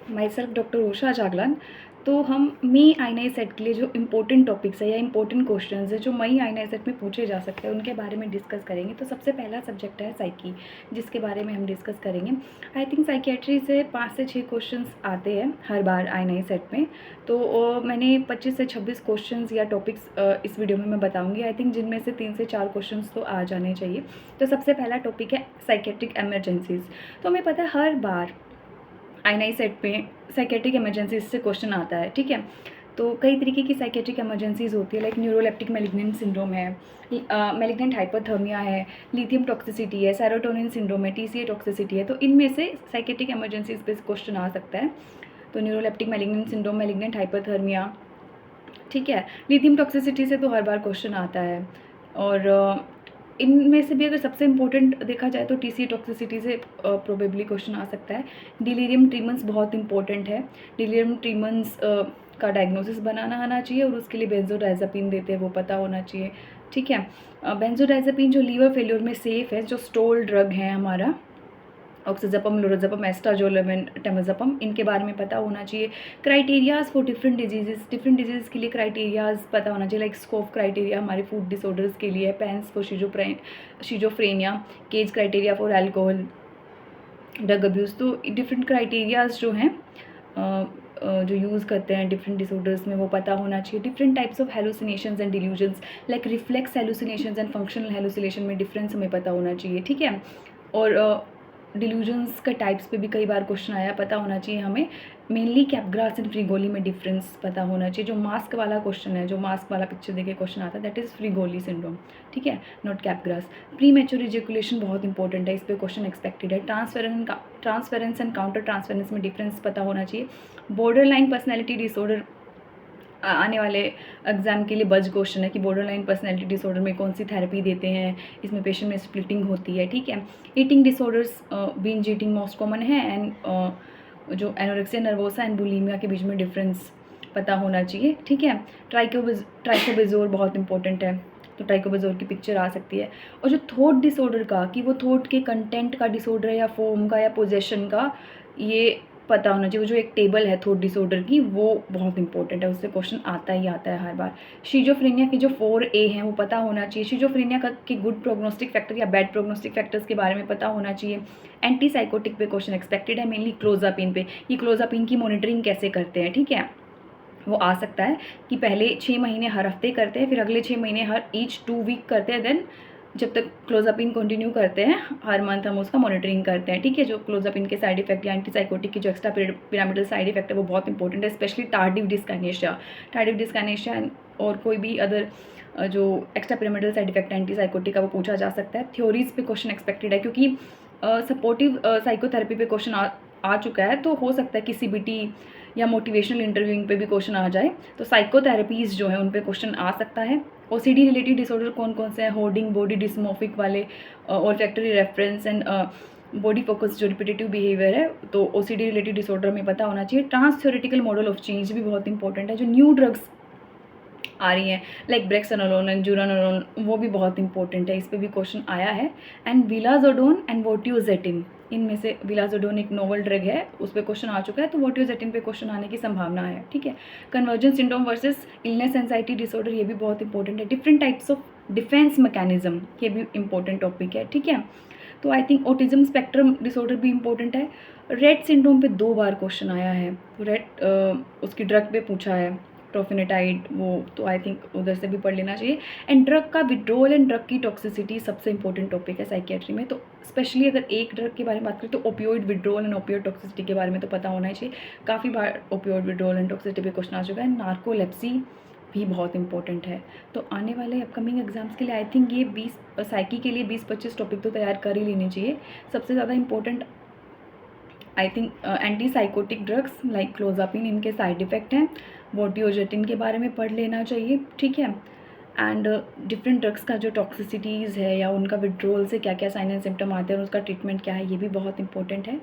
My self doctor Usha Jaglan. तो हम मई आई set के लिए जो इम्पोर्टेंट टॉपिक्स है या इम्पोर्टेंट क्वेश्चंस है जो मई आई सेट में पूछे जा सकते हैं उनके बारे में डिस्कस करेंगे। तो सबसे पहला सब्जेक्ट है साइकी, जिसके बारे में हम डिस्कस करेंगे। आई थिंक साइकियाट्री से 5 से 6 क्वेश्चंस आते हैं हर बार आई सेट में। तो मैंने 25 से 26 क्वेश्चंस या टॉपिक्स इस वीडियो में मैं बताऊँगी। आई थिंक जिनमें से 3 से 4 क्वेश्चन तो आ जाने चाहिए। तो सबसे पहला टॉपिक है साइकेट्रिक एमरजेंसीज। तो हमें पता है हर बार आई सेट में साइकेट्रिक इमरजेंसीज से क्वेश्चन आता है, ठीक है। तो कई तरीके की साइकेट्रिक इमरजेंसीज होती है, लाइक न्यूरोलेप्टिक मैलिग्नेंट सिंड्रोम है, मैलिग्नेंट हाइपोथर्मिया है, लिथियम टॉक्सिसिटी है, सेरोटोनिन सिंड्रोम है, टीसीए टॉक्सिसिटी है। तो इनमें से साइकेट्रिक इमरजेंसीज पे क्वेश्चन आ सकता है। तो neuroleptic malignant syndrome, malignant hypothermia, ठीक है। लिथियम टॉक्सिसिटी से तो हर बार क्वेश्चन आता है। और इनमें से भी अगर सबसे इम्पोर्टेंट देखा जाए तो टीसी टॉक्सिसिटी से प्रोबेबली क्वेश्चन आ सकता है। डिलीरियम ट्रीमन्स बहुत इंपॉर्टेंट है। डिलीरियम ट्रीमन्स का डायग्नोसिस बनाना आना चाहिए और उसके लिए बेंजोडाइज़ेपिन देते हैं वो पता होना चाहिए, ठीक है। बेंजोडाइज़ेपिन जो लीवर फेल्योर में सेफ़ है, जो स्टोल ड्रग है हमारा, ऑक्सीजपम, लोराज़ेपम, एस्टाजोलेमिन, टेमाज़ेपम, इनके बारे में पता होना चाहिए। क्राइटेरियाज़ फॉर डिफरेंट डिजीज़ के लिए क्राइटेरियाज़ पता होना चाहिए, लाइक स्कोप क्राइटेरिया हमारे फूड डिसऑर्डर्स के लिए है, PANSS for schizophrenia, CAGE criteria for alcohol drug abuse. तो डिफरेंट क्राइटेरियाज़ जो हैं जो यूज़ करते हैं डिफरेंट डिसऑर्डर्स में वो पता होना चाहिए। Different types of hallucinations and delusions, like reflex hallucinations and functional hallucination में डिफरेंस हमें पता होना चाहिए, ठीक है। और डिल्यूजन्स का टाइप्स पे भी कई बार क्वेश्चन आया, पता होना चाहिए हमें। मेनली कैपग्रास एंड फ्रीगोली में डिफरेंस पता होना चाहिए। जो मास्क वाला क्वेश्चन है, जो मास्क वाला पिक्चर देके क्वेश्चन आता है, दैट इज़ फ्रीगोली सिंड्रोम, ठीक है, नॉट कैपग्रास। प्री मैच्योर इजैकुलेशन बहुत इंपॉर्टेंट है, इस पर क्वेश्चन एक्सपेक्टेड है। ट्रांसफेरेंस एंड काउंटर ट्रांसफेरेंस में डिफरेंस पता होना चाहिए। बॉर्डर लाइन पर्सनैलिटी डिसऑर्डर आने वाले एग्जाम के लिए बज क्वेश्चन है कि बॉर्डर लाइन पर्सनैलिटी डिसऑर्डर में कौन सी थेरेपी देते हैं, इसमें पेशेंट में स्प्लिटिंग होती है, ठीक है। Eating disorders, binge eating most common है, एंड जो एनोरेक्सिया नर्वोसा एंड बुलीमिया के बीच में डिफरेंस पता होना चाहिए, ठीक है। ट्राइकोबिजोर बहुत इंपॉर्टेंट है, तो ट्राइकोबिजोर की पिक्चर आ सकती है। और जो थॉट डिसऑर्डर का, कि वो थॉट के कंटेंट का डिसऑर्डर है या फॉर्म का या पोजेशन का, ये पता होना चाहिए। वो जो एक टेबल है थॉट डिसऑर्डर की, वो बहुत इंपॉर्टेंट है, उससे क्वेश्चन आता ही आता है हर बार। शीजोफ्रेनिया के जो 4A हैं वो पता होना चाहिए। शीजोफ्रेनिया का के गुड प्रोग्नोस्टिक फैक्टर या बैड प्रोग्नोस्टिक फैक्टर्स के बारे में पता होना चाहिए। एंटी साइकोटिक पे क्वेश्चन एक्सपेक्टेड है, मेनली क्लोजापिन पे, ये क्लोजापिन की मॉनिटरिंग कैसे करते हैं, ठीक है। वो आ सकता है कि पहले 6 महीने हर हफ्ते करते हैं, फिर अगले 6 महीने हर ईच 2 वीक करते हैं, देन जब तक क्लोजापिन कंटिन्यू करते हैं हर मंथ हम उसका मॉनिटरिंग करते हैं, ठीक है। जो क्लोजापिन के साइड इफेक्ट या एंटीसाइकोटिक की जो एक्स्ट्रा पिरामिडल साइड इफेक्ट है वो बहुत इंपॉर्टेंट है, स्पेशली टार्डिव डिस्काइनेशिया और कोई भी अदर जो एक्स्ट्रा पिरामिडल साइड इफेक्ट है एंटीसाइकोटिक का, वो पूछा जा सकता है। थ्योरीज पे क्वेश्चन एक्सपेक्टेड है, क्योंकि सपोर्टिव साइकोथेरेपी पे क्वेश्चन आ चुका है, तो हो सकता है कि CBT या मोटिवेशनल इंटरव्यूइंग पे भी क्वेश्चन आ जाए। तो साइकोथेरेपीज़ जो है उन पे क्वेश्चन आ सकता है। OCD रिलेटेड डिसऑर्डर कौन कौन से हैं, होर्डिंग, बॉडी डिस्मॉर्फिक वाले, olfactory reference and body focus जो रिपीटेटिव बिहेवियर है, तो OCD रिलेटेड डिसऑर्डर में पता होना चाहिए। Transtheoretical model of change भी बहुत इंपॉर्टेंट है। जो न्यू ड्रग्स आ रही हैं लाइक ब्रेक्सानोलोन एंड जुरानोलोन, वो भी बहुत इंपॉर्टेंट है, इस पर भी क्वेश्चन आया है। एंड विलाजोडोन एंड वोटियोजेटिन, इनमें से विलाजोडोन एक नोवल ड्रग है, उस पर क्वेश्चन आ चुका है, तो वोटियोजेटिन पे क्वेश्चन आने की संभावना है, ठीक है। Convergence syndrome versus illness anxiety disorder, ये भी बहुत इंपॉर्टेंट है। Different types of defence mechanism, ये भी इंपॉर्टेंट टॉपिक है, ठीक है। तो I think autism spectrum disorder भी इंपॉर्टेंट है। रेट सिंड्रोम पे 2 बार क्वेश्चन आया है। रेट उसकी ड्रग पे पूछा है, ट्रोफिनेटाइड, वो तो आई थिंक उधर से भी पढ़ लेना चाहिए। एंड ड्रग का विड्रोल एंड ड्रग की टॉक्सिसिटी सबसे इंपॉर्टेंट टॉपिक है साइकियाट्री में। तो स्पेशली अगर एक ड्रग के बारे में बात करें तो opioid withdrawal and opioid toxicity के बारे में तो पता होना ही चाहिए। काफ़ी बार ओपियोइड विड्रोल एंड टॉक्सिसिटी पे क्वेश्चन आ चुका है। नार्कोलेप्सी भी बहुत इंपॉर्टेंट है। तो आने वाले अपकमिंग एग्जाम्स के लिए आई थिंक ये 20 साइकी के लिए 20-25 टॉपिक तो तैयार कर ही लेने चाहिए। सबसे ज़्यादा important I think anti psychotic drugs like clozapine, इनके साइड इफ़ेक्ट हैं। वोटियोजेटिन के बारे में पढ़ लेना चाहिए, ठीक है। एंड डिफरेंट ड्रग्स का जो टॉक्सिसिटीज़ है या उनका विड्रोल से क्या क्या साइन एंड सिम्टम आते हैं और उसका ट्रीटमेंट क्या है, ये भी बहुत इंपॉर्टेंट है।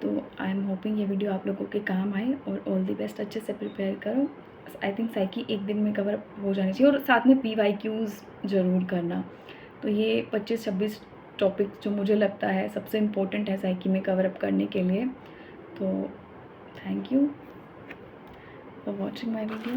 तो आई एम होपिंग ये वीडियो आप लोगों के काम आए और ऑल दी बेस्ट, अच्छे से प्रिपेयर करो। आई थिंक साइकी एक दिन में कवर हो जानी चाहिए, और साथ में PYQs ज़रूर करना। तो ये 25-26 टॉपिक जो मुझे लगता है सबसे इम्पोर्टेंट है साइकी में कवर अप करने के लिए। तो thank you for watching my video.